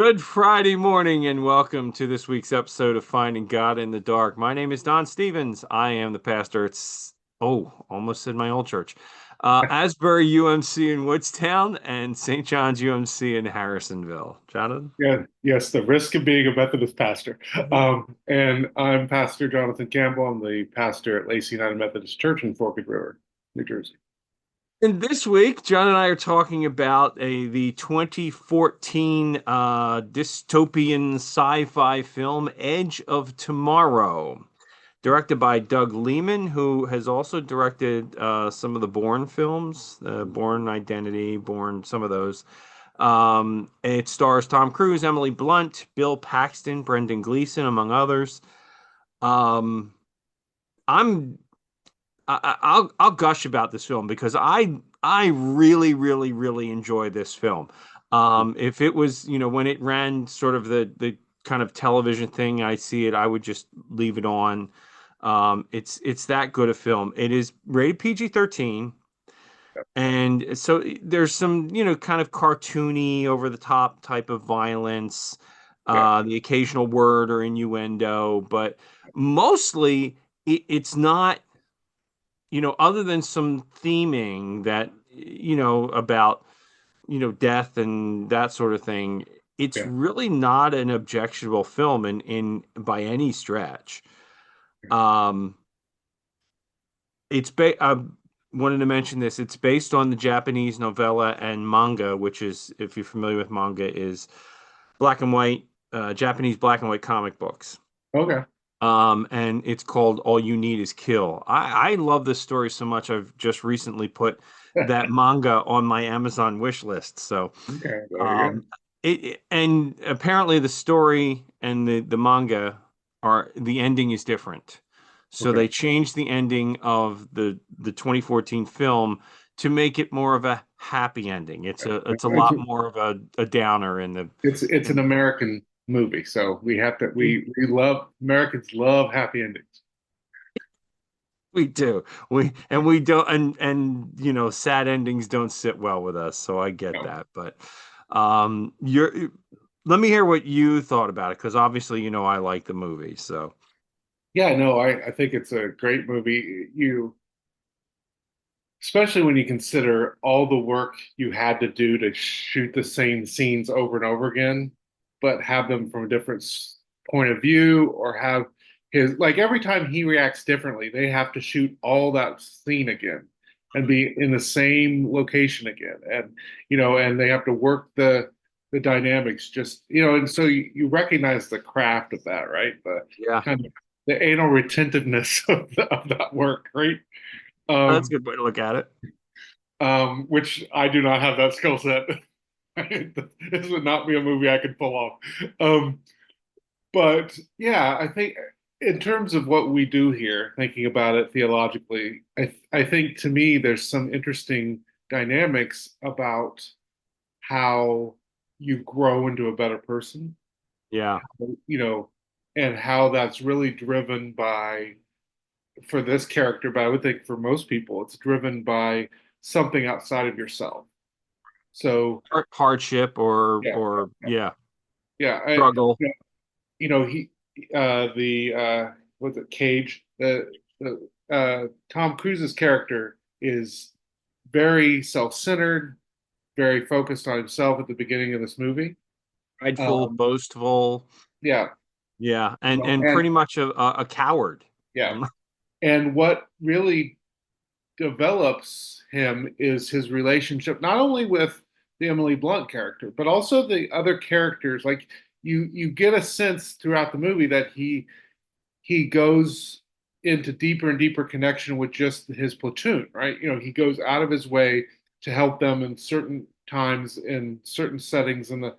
Good Friday morning and welcome to this week's episode of Finding God in the Dark. My name is Don Stevens. I am the pastor almost said my old church. Asbury UMC in Woodstown and St. John's UMC in Harrisonville. Jonathan? Yeah, yes, the risk of being a Methodist pastor. And I'm Pastor Jonathan Campbell. I'm the pastor at Lacey United Methodist Church in Forked River, New Jersey. And this week, John and I are talking about the 2014 dystopian sci-fi film Edge of Tomorrow, directed by Doug Liman, who has also directed some of the Bourne films, Bourne Identity, Bourne, some of those. It stars Tom Cruise, Emily Blunt, Bill Paxton, Brendan Gleeson, among others. Um, I'm I'll gush about this film because I really really really enjoy this film. If it was, when it ran sort of the kind of television thing, I see it, I would just leave it on. It's that good a film. It is rated PG-13, and so there's some, kind of cartoony, over the top type of violence, Yeah, the occasional word or innuendo, but mostly it's not, other than some theming that, about, death and that sort of thing, it's yeah, really not an objectionable film in by any stretch. Um, I wanted to mention this. It's based on the Japanese novella and manga, which is, if you're familiar with manga, is black and white, Japanese black and white comic books. okay. And it's called All You Need Is Kill. I love this story so much. I've just recently put that manga on my Amazon wish list. So, Okay, there you go. um, and apparently the story and the manga are, the ending is different. So Okay. they changed the ending of the 2014 film to make it more of a happy ending. It's a It's lot more of a downer in the it's an in American movie, so we have to we we love Americans love happy endings. we do. We don't, and sad endings don't sit well with us, so I get No. that. But you're let me hear what you thought about it, because obviously I like the movie. So Yeah, no, I think it's a great movie. You especially when you consider all the work you had to do to shoot the same scenes over and over again, but have them from a different point of view, or have his, like, every time he reacts differently, they have to shoot all that scene again and be in the same location again. And, and they have to work the dynamics just, and so you recognize the craft of that, right? The yeah, kind of the anal retentiveness of that work, right? that's a Um, good way to look at it. which I do not have that skill set. This would not be a movie I could pull off. Um, but yeah, I think in terms of what we do here, thinking about it theologically, I think to me there's some interesting dynamics about how you grow into a better person, Yeah. you know, and how that's really driven by, for this character, but I would think for most people, it's driven by something outside of yourself. So Hardship yeah, yeah, yeah, struggle. he the what's it, Cage, the Tom Cruise's character is very self-centered, very focused on himself at the beginning of this movie. Prideful, Um, boastful. yeah, Yeah, and and pretty much a coward. yeah, Um, and what really develops him is his relationship not only with the Emily Blunt character, but also the other characters. Like, you get a sense throughout the movie that he goes into deeper and deeper connection with just his platoon, right? He goes out of his way to help them in certain times, in certain settings, I mean,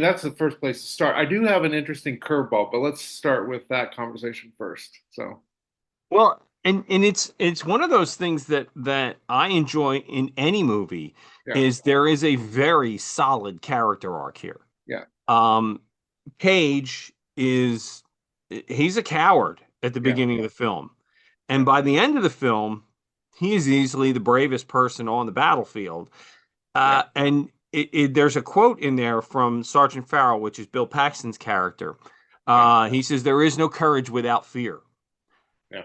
that's the first place to start. I do have an interesting curveball, but let's start with that conversation first. So well, and it's one of those things that I enjoy in any movie, yeah, is there is a very solid character arc here. yeah, Um, Cage is he's a coward at the yeah, beginning of the film, yeah, and by the end of the film, he is easily the bravest person on the battlefield. yeah, there's a quote in there from Sergeant Farrell, which is Bill Paxton's character. Yeah, He says, "There is no courage without fear." yeah,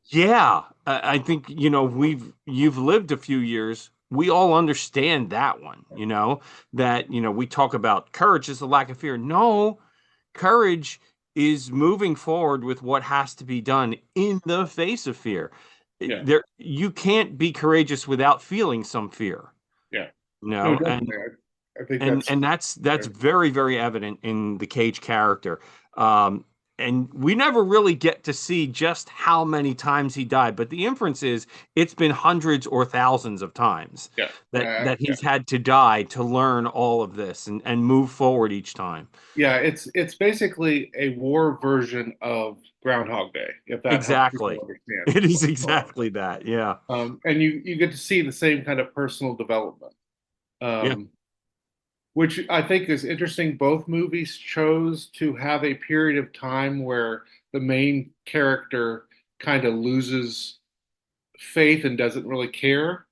Yeah, I think, you've lived a few years. We all understand that one, that, we talk about courage is a lack of fear. No, courage is moving forward with what has to be done in the face of fear. yeah, You can't be courageous without feeling some fear, yeah. you No, know, and definitely. I think and that's and that's fair. very, very evident in the Cage character. Um, and we never really get to see just how many times he died, but the inference is it's been hundreds or thousands of times Yeah, that yeah, he's had to die to learn all of this and move forward each time. yeah. It's basically a war version of Groundhog Day, if that helps people Exactly. understand. It is exactly that. Yeah. And you get to see the same kind of personal development, Yeah. um, which I think is interesting. Both movies chose to have a period of time where the main character kind of loses faith and doesn't really care,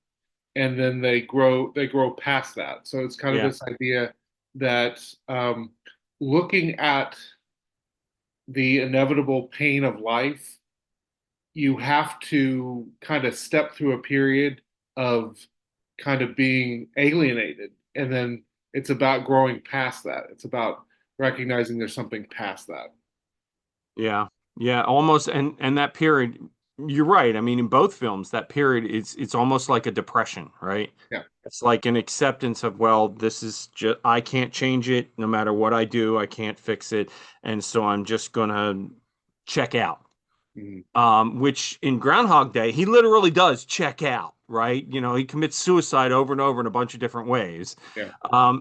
and then they grow past that. So it's kind of Yeah. this idea that looking at the inevitable pain of life, you have to kind of step through a period of kind of being alienated, and then it's about growing past that. It's about recognizing there's something past that. Yeah, yeah, almost. And that period, you're right. I mean, in both films, that period it's almost like a depression, right? Yeah. It's like an acceptance of, well, this is just I can't change it. No matter what I do, I can't fix it, and so I'm just gonna check out. Mhm. Which in Groundhog Day, he literally does check out, right? He commits suicide over and over in a bunch of different ways. Yeah.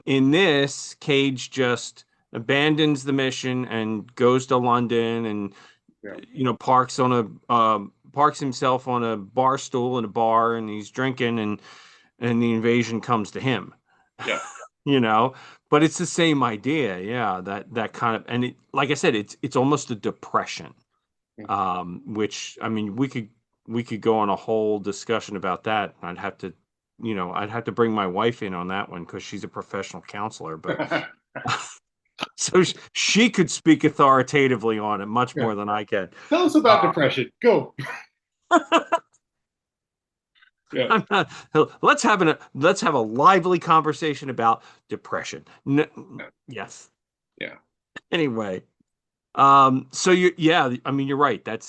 In this, Cage just abandons the mission and goes to London and Yeah. parks himself on a bar stool in a bar, and he's drinking, and the invasion comes to him. Yeah. you know but it's the same idea, yeah, that kind of, and like I said, it's almost a depression, which, I mean, we could go on a whole discussion about that. I'd have to bring my wife in on that one because she's a professional counselor, but so she could speak authoritatively on it much Yeah. more than I can. Tell us about depression. Go. Yeah. I'm not, let's have a lively conversation about depression. Yes. Yeah. Anyway, so yeah, I mean, you're right. But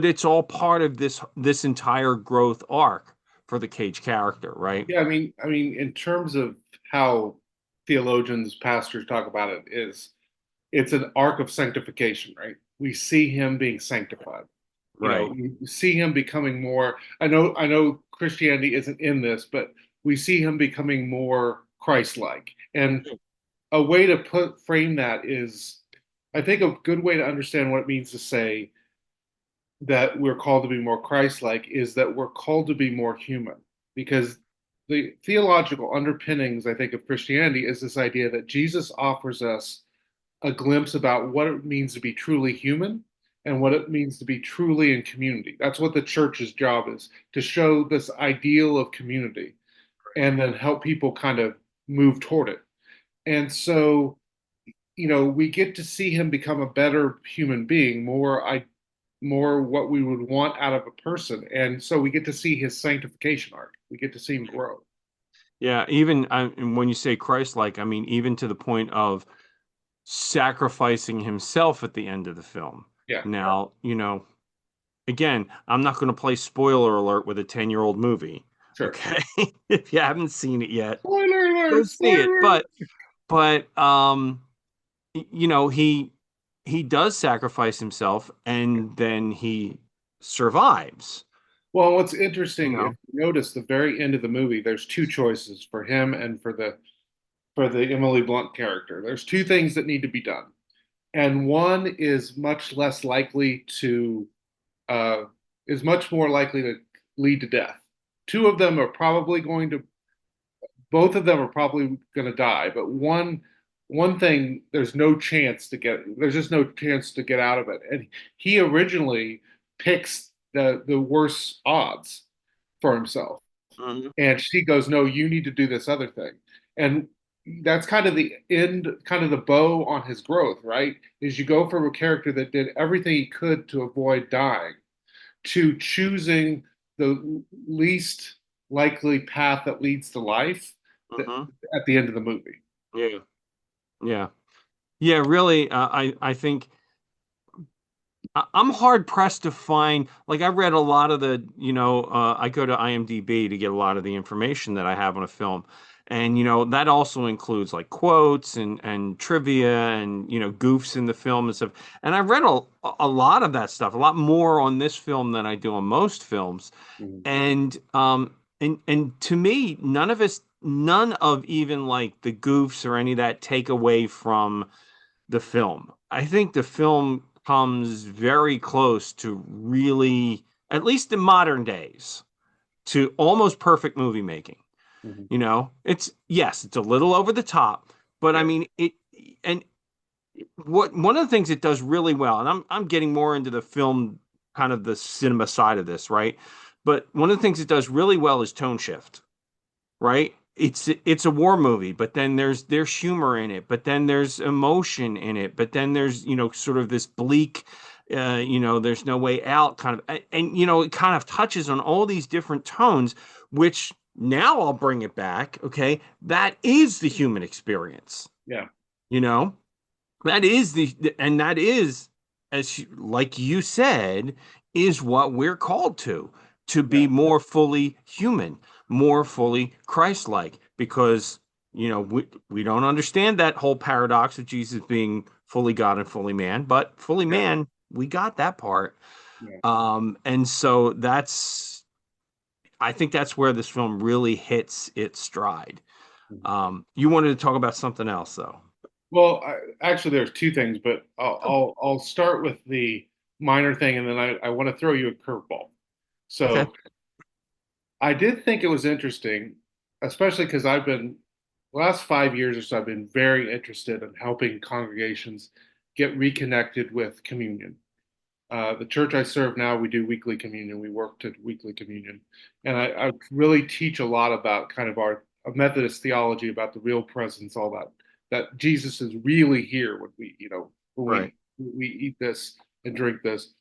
it's all part of this entire growth arc for the Cage character, right? Yeah, I mean, in terms of how theologians, pastors talk about it, is it's an arc of sanctification, right? We see him being sanctified. Right. You see him becoming more. I know Christianity isn't in this, but we see him becoming more Christ-like. And a way to frame that is, I think, a good way to understand what it means to say that we're called to be more Christ-like is that we're called to be more human, because the theological underpinnings, I think, of Christianity is this idea that Jesus offers us a glimpse about what it means to be truly human and what it means to be truly in community. That's what the church's job is, to show this ideal of community and then help people kind of move toward it. And so, we get to see him become a better human being, more what we would want out of a person. And so we get to see his sanctification arc. We get to see him grow. Yeah, even and when you say Christ-like, I mean even to the point of sacrificing himself at the end of the film. Yeah, Now, again, I'm not going to play spoiler alert with a 10-year-old movie. sure. Okay. If you haven't seen it yet, Spoiler go alert! see it. Spoiler But he does sacrifice himself and then he survives, Well, what's you interesting, if know. you notice the very end of the movie, there's two choices for him and for the Emily Blunt character. There's two things that need to be done, and one is much less likely to uh, is much more likely to lead to death. Two of them are probably going to Both of them are probably going to die, but one thing, there's just no chance to get out of it. And he originally picks the worst odds for himself. Mhm. And she goes, no, you need to do this other thing. And that's kind of the end, kind of the bow on his growth, right? Is you go from a character that did everything he could to avoid dying to choosing the least likely path that leads to life that, Mhm. at the end of the movie. Yeah. Yeah. Yeah, really, I think I'm hard pressed to find, like, I read a lot of I go to IMDb to get a lot of the information that I have on a film. And, that also includes like quotes and trivia and, goofs in the film and stuff. And I read a lot of that stuff, a lot more on this film than I do on most films. Mhm. And to me, none of even like the goofs or any of that take away from the film. I think the film comes very close to really, at least in modern days, to almost perfect movie making. Mhm. It's yes, it's a little over the top, but I Yeah. mean it. And what one of the things it does really well, and I'm getting more into the film, kind of the cinema side of this, right? But one of the things it does really well is tone shift, right? It's a war movie, but then there's humor in it, but then there's emotion in it, but then there's sort of this bleak, there's no way out kind of, and it kind of touches on all these different tones, which now I'll bring it back. Okay, that is the human experience. Yeah. You know, and that is, like you said, is what we're called to be Yeah. more fully human, more fully Christ-like, because we don't understand that whole paradox of Jesus being fully God and fully man, but fully Yeah. man, we got that part. Yeah. And so I think that's where this film really hits its stride. Mhm. You wanted to talk about something else, though. Well, actually, there's two things, but Oh, I'll start with the minor thing, and then I want to throw you a curveball. okay. So I did think it was interesting, especially because I've been the last 5 years or so, I've been very interested in helping congregations get reconnected with communion. The church I serve now, we do weekly communion. We work to weekly communion, and I really teach a lot about kind of our Methodist theology about the real presence, all that Jesus is really here when when Right. we eat this and drink this.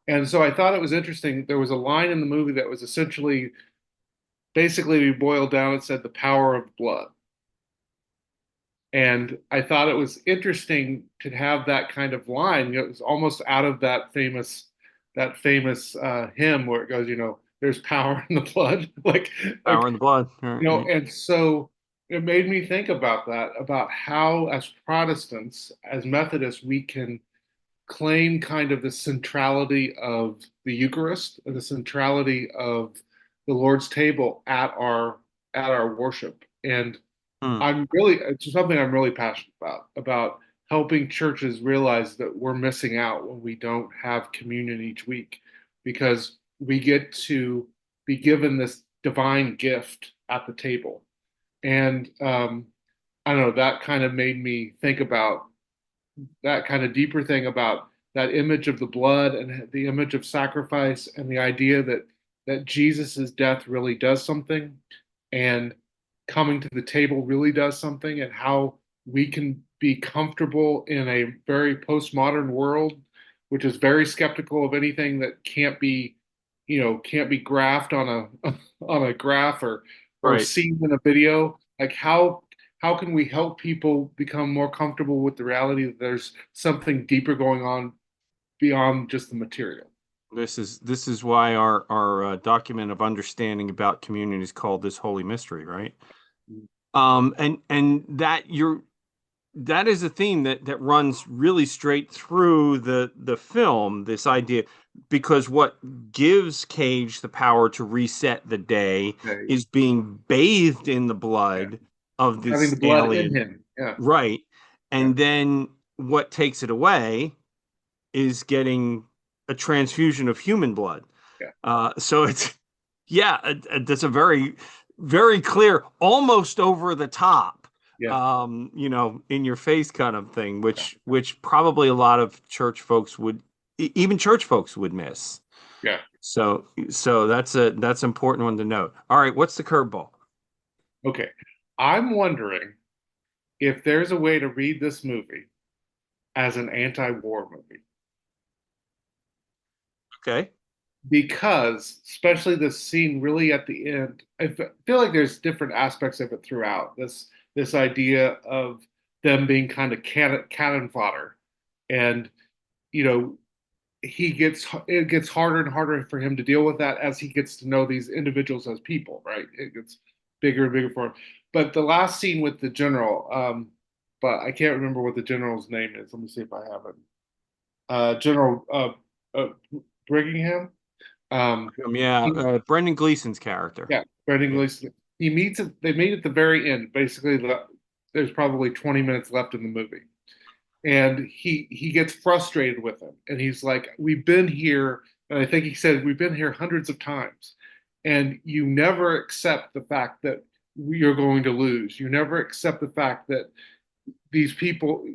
And so I thought it was interesting. There was a line in the movie that was essentially, basically, we boiled down and said the power of blood. And I thought it was interesting to have that kind of line. It was almost out of that famous hymn where it goes, there's power in the blood, Power like in the blood. All right, right. and so it made me think about that, about how, as Protestants, as Methodists, we can claim kind of the centrality of the Eucharist and the centrality of the Lord's table at our worship. And Hmm. it's something I'm really passionate about helping churches realize that we're missing out when we don't have communion each week, because we get to be given this divine gift at the table. And I don't know, that kind of made me think about that kind of deeper thing about that image of the blood and the image of sacrifice and the idea that Jesus's death really does something, and coming to the table really does something, and how we can be comfortable in a very postmodern world, which is very skeptical of anything that can't be graphed on a on a graph or Right. seen in a video. Like, how can we help people become more comfortable with the reality that there's something deeper going on beyond just the material? This is why our document of understanding about communion is called this holy mystery, right? And that is a theme that runs really straight through the film, this idea, because what gives Cage the power to reset the day Okay. is being bathed in the Yeah. blood of Having the this blood in alien, him. Yeah. right? Yeah. And then what takes it away is getting a transfusion of human blood. Yeah. So it's, yeah, that's a very, very clear, almost over the top, Yeah. in your face kind of thing, Yeah. which probably a lot of church folks even church folks would miss. Yeah. So that's an important one to note. All right, what's the curveball? Okay. I'm wondering if there's a way to read this movie as an anti-war movie. Okay. Because especially this scene really at the end, feel like there's different aspects of it throughout. This idea of them being kind of cannon fodder, and you know it gets harder and harder for him to deal with that as he gets to know these individuals as people. Right, it gets bigger and bigger for him. But the last scene with the general, but I can't remember what the general's name is. Let me see if I have it. General uh, Brigham. Yeah, He, Brendan Gleeson's character. yeah, Brendan Yeah. Gleeson. He meets it. They meet at the very end. Basically, there's probably 20 minutes left in the movie, and he gets frustrated with him, and he's like, "We've been here," and I think he said, "We've been here hundreds of times, and you never accept the fact that you're going to lose. You never accept the fact that these people,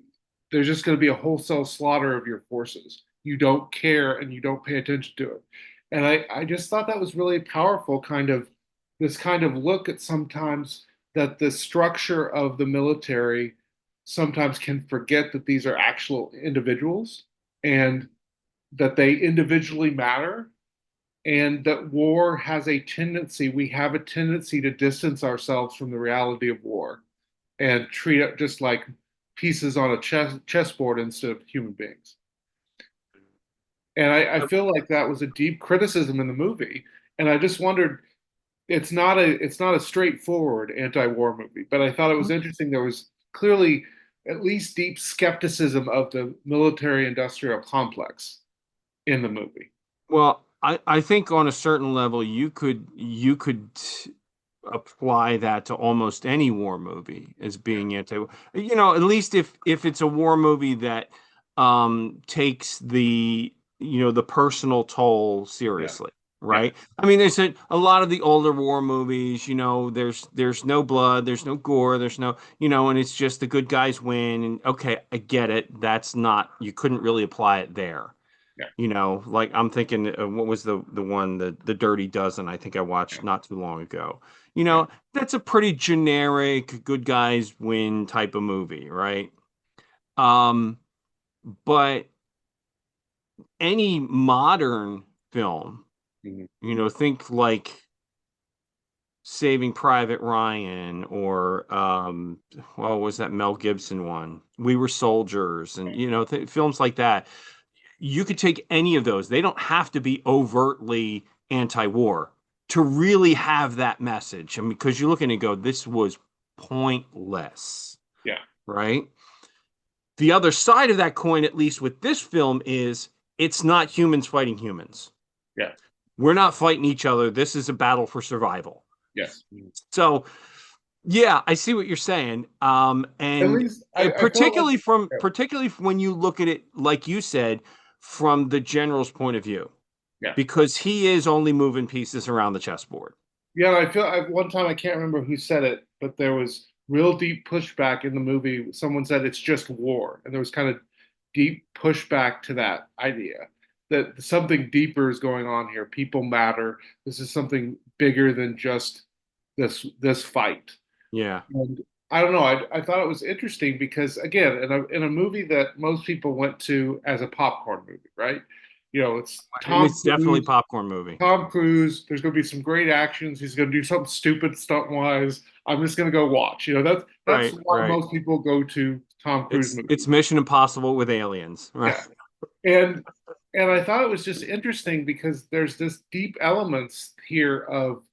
there's just going to be a wholesale slaughter of your forces. You don't care and you don't pay attention to it." And I just thought that was really powerful, kind of this kind of look at sometimes that the structure of the military sometimes can forget that these are actual individuals and that they individually matter, and that war has a tendency, we have a tendency to distance ourselves from the reality of war and treat it just like pieces on a chessboard instead of human beings. And I feel like that was a deep criticism in the movie. And I just wondered, it's not a straightforward anti-war movie, but I thought it was interesting. There was clearly at least deep skepticism of the military industrial complex in the movie. Well, I think on a certain level you could apply that to almost any war movie as Yeah, being anti, at least if it's a war movie that takes the personal toll yeah, seriously, yeah, right? I mean, there's a lot of the older war movies, there's no blood, there's no gore, there's no, and it's just the good guys win. And okay, I get it. That's not, you couldn't really apply it there. yeah, Like I'm thinking, what was the one, the Dirty Dozen? I think I yeah, watched not too long ago. yeah. That's a pretty generic good guys win type of movie, right? Um, but any modern film, Mhm. think like Saving Private Ryan or well, what was that Mel Gibson one? We Were Soldiers, and films like that. You could take any of those. They don't have to be overtly anti-war to really have that message. I mean, because you look and you go, this was pointless, Yeah, right? The other side of that coin, at least with this film, is it's not humans fighting humans. yeah, We're not fighting each other. This is a battle for survival. yes. So, yeah, I see what you're saying. At And least I felt like, particularly when you look at it, like you said, from the general's point of view, yeah. because he is only moving pieces around the chessboard. Yeah, I feel one time I can't remember who said it, but there was real deep pushback in the movie. Someone said it's just war, and there was kind of deep pushback to that idea that something deeper is going on here. People matter. This is something bigger than just this fight. Yeah. And I don't know. I thought it was interesting because again, in a movie that most people went to as a popcorn movie, right? It's It's definitely a popcorn movie. Tom Cruise. There's going to be some great actions. He's going to do something stupid stunt wise. I'm just going to go watch. That's Right, why right. most people go to Tom Cruise It's movies. Mission Impossible with aliens, right? Yeah, and I thought it was just interesting because there's this deep elements here of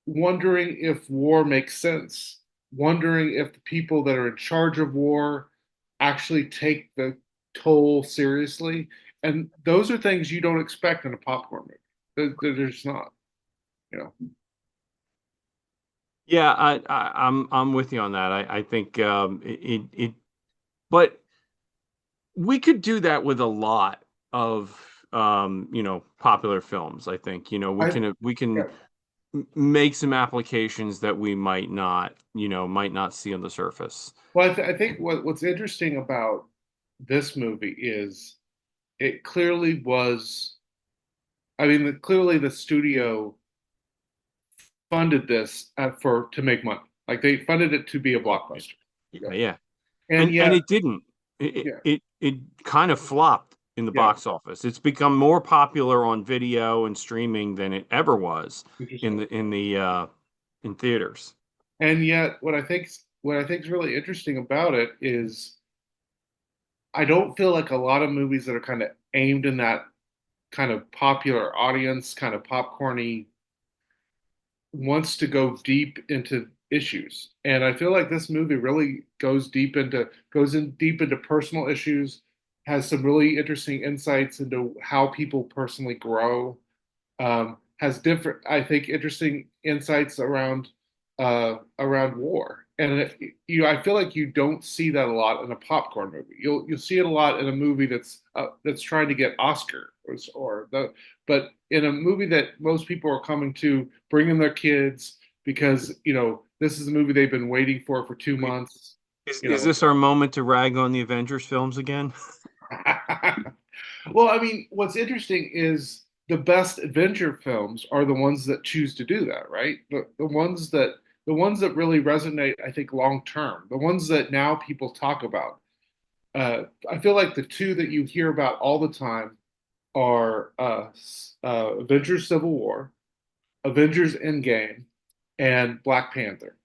wondering if war makes sense, wondering if the people that are in charge of war actually take the toll seriously. And those are things you don't expect in a popcorn movie. They're just not, you know. Yeah, I'm with you on that. I think but we could do that with a lot of popular films. I think we I can yeah. make some applications that we might not see on the surface. Well, I think what's interesting about this movie is it clearly was I mean, clearly the studio funded this for to make money. Like they funded it to be a blockbuster. Yeah, Yeah. yeah. And And yet, it didn't. It yeah, it it kind of flopped in the yeah, box office. It's become more popular on video and streaming than it ever was interesting. in the in theaters. And yet, what I think is really interesting about it is I don't feel like a lot of movies that are kind of aimed in that kind of popular audience, kind of popcorny, wants to go deep into issues. And I feel like this movie really goes in deep into personal issues, has some really interesting insights into how people personally grow, has different, I think, interesting insights around war. And I feel like you don't see that a lot in a popcorn movie. You'll see it a lot in a movie that's trying to get Oscar but in a movie that most people are coming to, bringing their kids because this is a movie they've been waiting for 2 months. You Is know, this our moment to rag on the Avengers films again? well, I mean, what's interesting is the best adventure films are the ones that choose to do that, right? The ones that really resonate, I think, long term, the ones that now people talk about. I feel like the two that you hear about all the time are Avengers Civil War, Avengers Endgame, and Black Panther.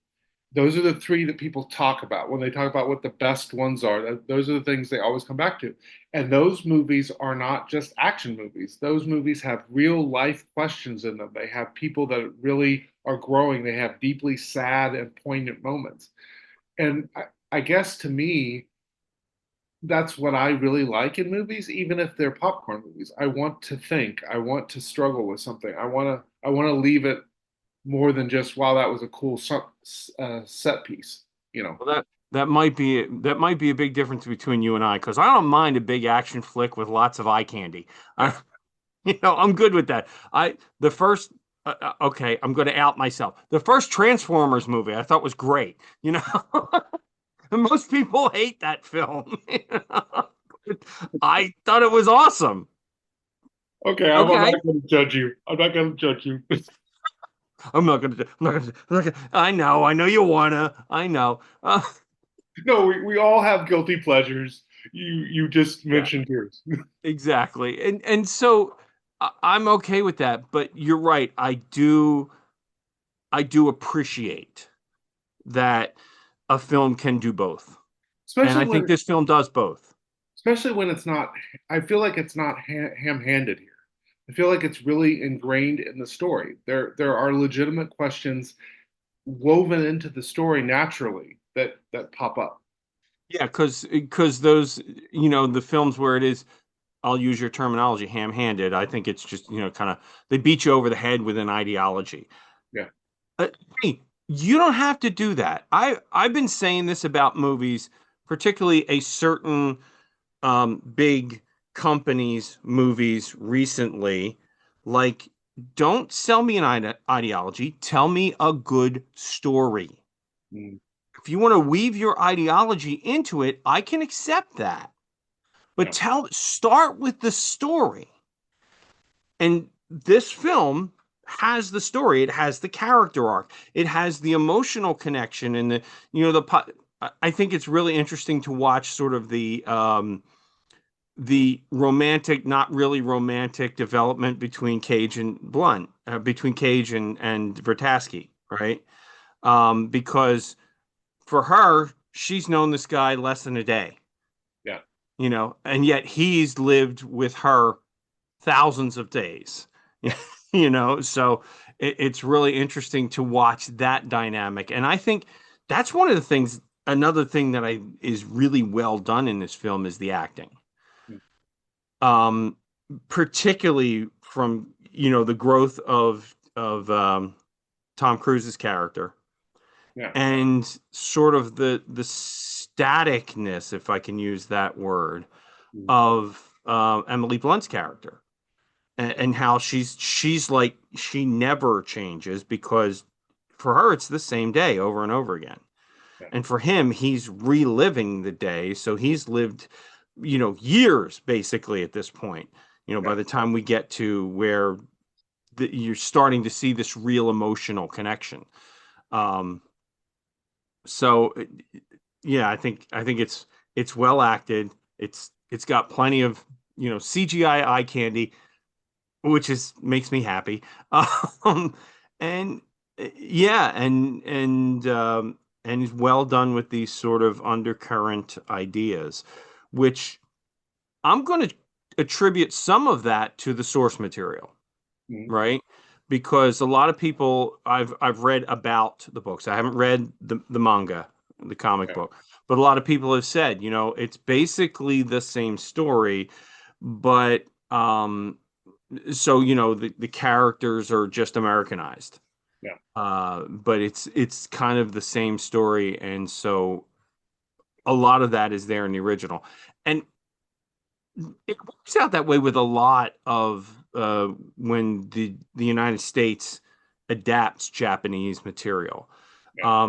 Those are the three that people talk about when they talk about what the best ones are. Those are the things they always come back to. And those movies are not just action movies. Those movies have real life questions in them. They have people that really are growing. They have deeply sad and poignant moments. And I guess to me, that's what I really like in movies, even if they're popcorn movies. I want to think. I want to struggle with something. I want to leave it more than just wow, that was a cool set piece. You know. Well, that might be a big difference between you and I, because I don't mind a big action flick with lots of eye candy. Yeah. I'm good with that. The first okay, I'm going to out myself. The first Transformers movie I thought was great. Most people hate that film. I thought it was awesome. Okay, I'm Okay, not going to judge you. I'm not going to judge you. I'm not going to. I'm not going to. I'm not gonna, I know. I know you wanna. I know. No, we all have guilty pleasures. You just Yeah, mentioned yours. exactly. And so I'm okay with that. But you're right. I do appreciate that a film can do both. And especially I think when this film does both. especially when it's not. I feel like it's not ham-handed here. I feel like it's really ingrained in the story. There are legitimate questions woven into the story naturally that pop up. Yeah, because those, the films where it is, I'll use your terminology, ham-handed. I think it's just, kind of they beat you over the head with an ideology. Yeah. Uh, Hey, you don't have to do that. I've been saying this about movies, particularly a certain big companies' movies recently. Like, don't sell me an ideology. Tell me a good story. Mm, If you want to weave your ideology into it, I can accept that. But yeah. start with the story. And this film has the story. It has the character arc. It has the emotional connection and I think it's really interesting to watch sort of the romantic, not really romantic development between Cage and Blunt, between Cage and Vertasky, right? Because for her, she's known this guy less than a day, Yeah. and yet he's lived with her thousands of days, Yeah. so it's really interesting to watch that dynamic. And I think that's one of the things, another thing that I is really well done in this film is the acting. Mm, Um, Particularly from, the growth of Tom Cruise's character yeah. and sort of the staticness, if I can use that word, Mm, of Emily Blunt's character, and how she's like she never changes, because for her it's the same day over and over again, yeah. and for him he's reliving the day, so he's lived, years basically at this point, Yeah. by the time we get to where you're starting to see this real emotional connection. Um, so yeah, I think it's well acted. It's got plenty of, CGI eye candy, which is makes me happy. Um, and yeah, and well done with these sort of undercurrent ideas, which I'm going to attribute some of that to the source material, Mhm. right? Because a lot of people I've read about the books. I haven't read the manga, the comic Yeah. book, but a lot of people have said, it's basically the same story, but so the characters are just Americanized. Yeah. But it's kind of the same story, and so a lot of that is there in the original. And it works out that way with a lot of when the United States adapts Japanese material. Yeah.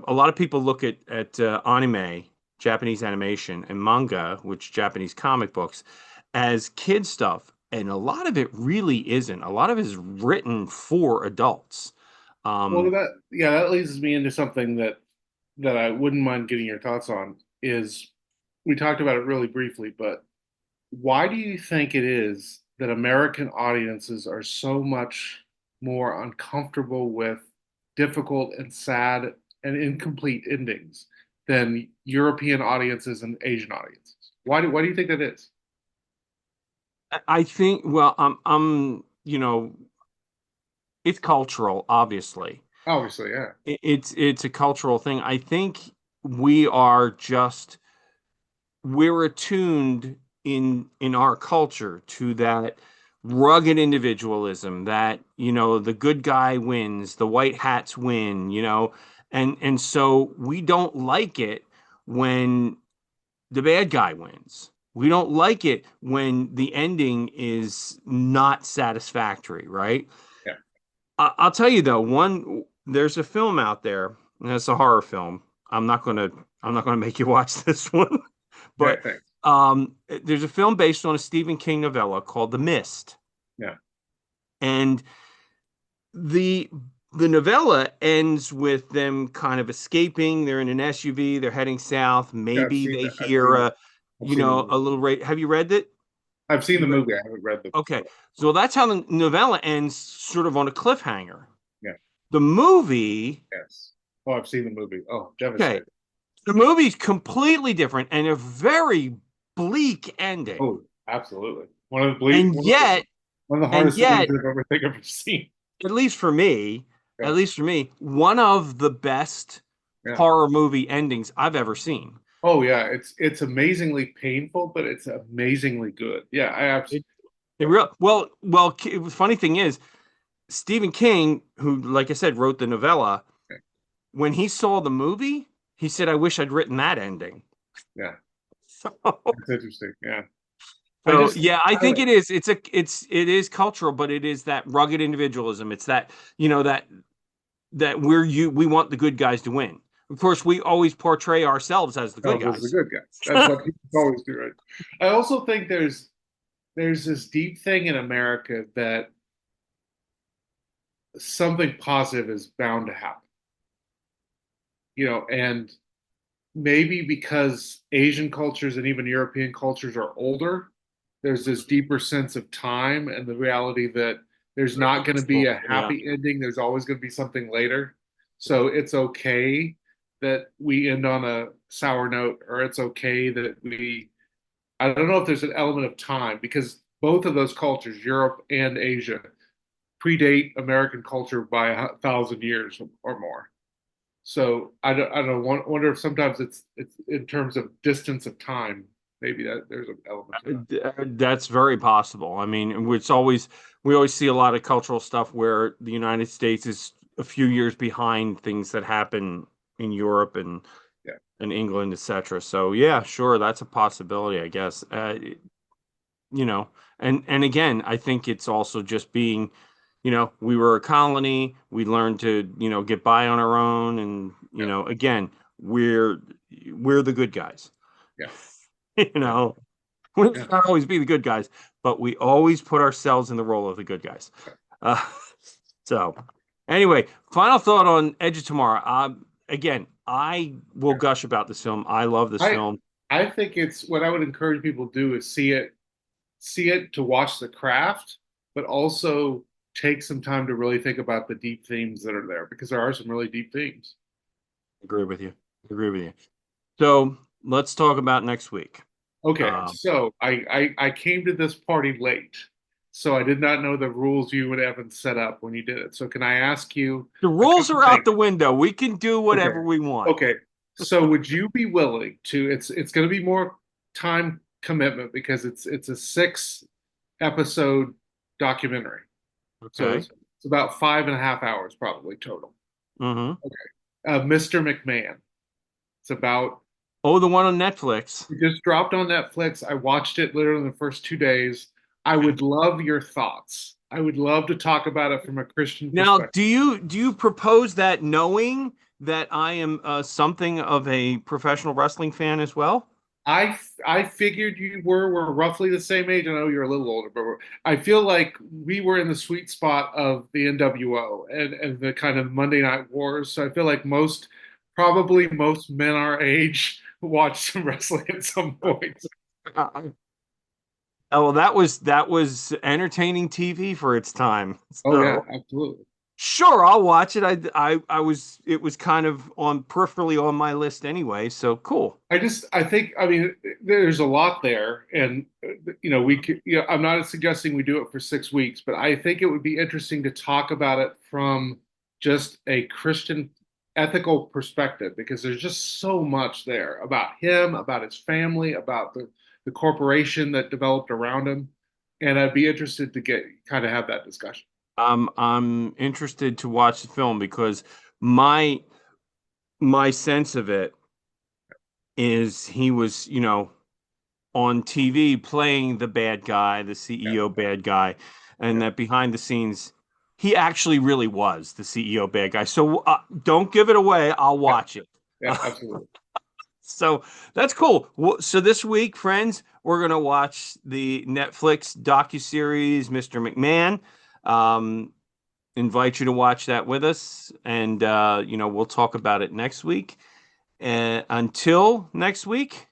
A lot of people look at anime, Japanese animation, and manga, which Japanese comic books, as kid stuff, and a lot of it really isn't. A lot of it is written for adults. Well, Um, that leads me into something that I wouldn't mind getting your thoughts on is we talked about it really briefly, but why do you think it is that American audiences are so much more uncomfortable with difficult and sad and incomplete endings than European audiences and Asian audiences? Why do you think that is? I think, well, it's cultural, obviously. Obviously, yeah. It's a cultural thing. I think we are just we're attuned in our culture to that rugged individualism that, the good guy wins, the white hats win, and so we don't like it when the bad guy wins. We don't like it when the ending is not satisfactory, right? Yeah. I'll tell you though, there's a film out there, and it's a horror film. I'm not gonna make you watch this one, Okay, but thanks. there's a film based on a Stephen King novella called The Mist, Yeah. and the the novella ends with them kind of escaping. They're in an SUV. They're heading south. Yeah, I've Maybe seen they that. hear I've seen the a movie. little rate. Have you read it? I've seen You the read? movie. I haven't read the Okay, book. so that's how the novella ends, sort of on a cliffhanger. Yeah. The movie, Yes. Oh, I've seen the movie. Oh, okay, devastating. the movie's completely different and a very bleak ending. Oh, absolutely. And yet, One of the and hardest endings yet, I've ever seen. at least for me, Yeah. at least for me, one of the best Yeah. horror movie endings I've ever seen. Oh yeah, it's amazingly painful, but it's amazingly good. Yeah, I absolutely. It, it real well. Funny thing is, Stephen King, who, like I said, wrote the novella, when he saw the movie, he said, "I wish I'd written that ending." Yeah, So, it's interesting. Yeah, I so just yeah, I I think it is. It is cultural, but it is that rugged individualism. It's that, that we want the good guys to win. Of course, we always portray ourselves as the good ourselves as the guys. good guys. That's what people always do, right? I also think there's this deep thing in America that something positive is bound to happen. And maybe because Asian cultures and even European cultures are older, there's this deeper sense of time and the reality that there's Very not going to be possible. a Yeah. happy ending. There's always going to be something later. So it's okay that we end on a sour note, or it's okay that I don't know if there's an element of time because both of those cultures, Europe and Asia, predate American culture by 1,000 years or more. So I don't wonder if sometimes it's in terms of distance of time, maybe that there's an element to that. That's very possible. I mean, we always see a lot of cultural stuff where the United States is a few years behind things that happen in Europe Yeah, and England, etc. So yeah, sure, that's a possibility, I guess. You know, and again, I think it's also just being, we were a colony. We learned to, get by on our own, and yeah, again, we're the good guys. yeah, You yeah. know. We may Yeah. not always be the good guys, but we always put ourselves in the role of the good guys. Uh, so, anyway, final thought on Edge of Tomorrow. Again, I will gush about this film. I love this I film. I think it's what I would encourage people to do is see it to watch the craft, but also take some time to really think about the deep themes that are there because there are some really deep themes. Agree with you. Agree with you. So let's talk about next week. Okay, Um, so I came to this party late, so I did not know the rules you and Evan set up when you did it. So can I ask you the a rules couple are out things? the window. We can do Okay, whatever we want. okay. So would you be willing to? It's going to be more time commitment because it's a 6 episode documentary. So Okay. it's about 5.5 hours probably total. Mm-hmm. Mr. McMahon. It's about Oh, the one on Netflix. it just dropped on Netflix. I watched it literally in the first 2 days. I would love your thoughts. I would love to talk about it from a Christian Now, perspective. do you propose that knowing that I am something of a professional wrestling fan as well? I figured you were roughly the same age. I know you're a little older, but I feel like we were in the sweet spot of the NWO and the kind of Monday Night Wars. So I feel like probably most men our age watch some wrestling at some point. Uh, oh, well, that was entertaining TV for its time. Oh yeah, So absolutely. sure, I'll watch it. I was it was kind of on peripherally on my list anyway. So cool. I think, I mean, there's a lot there, and we could, I'm not suggesting we do it for 6 weeks, but I think it would be interesting to talk about it from just a Christian ethical perspective because there's just so much there about him, about his family, about the corporation that developed around him, and I'd be interested to get kind of have that discussion. I'm interested to watch the film because my my sense of it is he was, on TV playing the bad guy, the Yeah, CEO bad guy, and yeah, that behind the scenes, he actually really was the CEO bad guy. So don't give it away. I'll yeah, watch it. yeah, absolutely. So that's cool. So this week, friends, we're gonna watch the Netflix docuseries Mr. McMahon. Um, Invite you to watch that with us, and we'll talk about it next week. And until next week,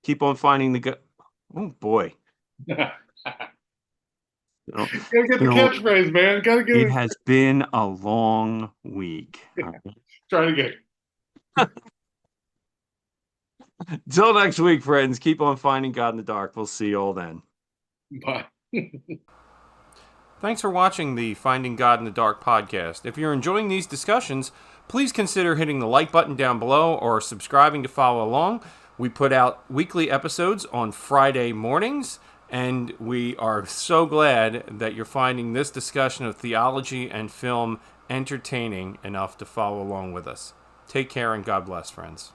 keep on finding the good. Oh boy. No, Gotta get the no, catchphrase, man. Gotta get it it. has been a long week. Try it again. Until next week, friends, keep on finding God in the dark. We'll see you all then. Bye. Thanks for watching the Finding God in the Dark podcast. If you're enjoying these discussions, please consider hitting the like button down below or subscribing to follow along. We put out weekly episodes on Friday mornings, and we are so glad that you're finding this discussion of theology and film entertaining enough to follow along with us. Take care and God bless, friends.